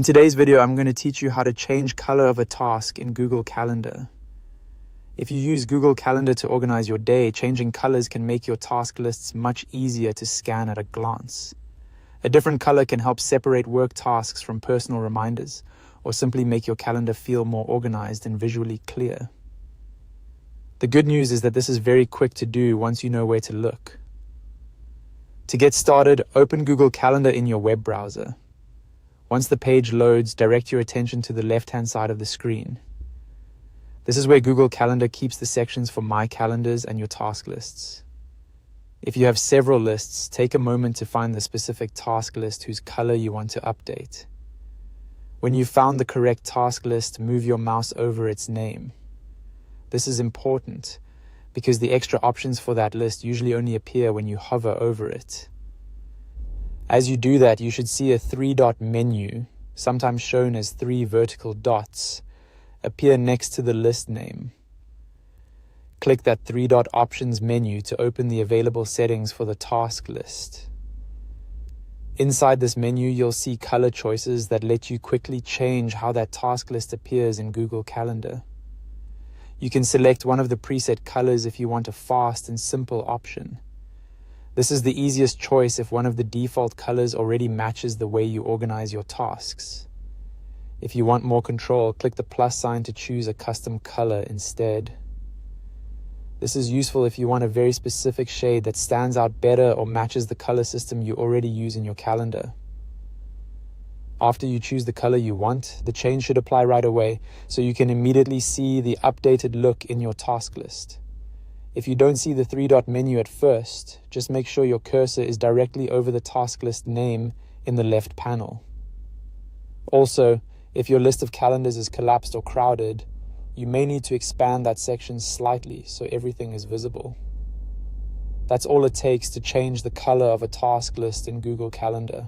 In today's video, I'm going to teach you how to change color of a task in Google Calendar. If you use Google Calendar to organize your day, changing colors can make your task lists much easier to scan at a glance. A different color can help separate work tasks from personal reminders, or simply make your calendar feel more organized and visually clear. The good news is that this is very quick to do once you know where to look. To get started, open Google Calendar in your web browser. Once the page loads, direct your attention to the left-hand side of the screen. This is where Google Calendar keeps the sections for My Calendars and your task lists. If you have several lists, take a moment to find the specific task list whose color you want to update. When you've found the correct task list, move your mouse over its name. This is important because the extra options for that list usually only appear when you hover over it. As you do that, you should see a 3-dot menu, sometimes shown as 3 vertical dots, appear next to the list name. Click that 3-dot options menu to open the available settings for the task list. Inside this menu, you'll see color choices that let you quickly change how that task list appears in Google Calendar. You can select one of the preset colors if you want a fast and simple option. This is the easiest choice if one of the default colors already matches the way you organize your tasks. If you want more control, click the plus sign to choose a custom color instead. This is useful if you want a very specific shade that stands out better or matches the color system you already use in your calendar. After you choose the color you want, the change should apply right away, so you can immediately see the updated look in your task list. If you don't see the 3-dot menu at first, just make sure your cursor is directly over the task list name in the left panel. Also, if your list of calendars is collapsed or crowded, you may need to expand that section slightly so everything is visible. That's all it takes to change the color of a task list in Google Calendar.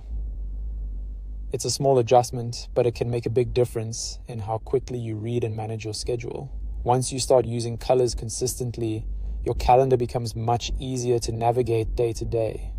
It's a small adjustment, but it can make a big difference in how quickly you read and manage your schedule. Once you start using colors consistently, your calendar becomes much easier to navigate day to day.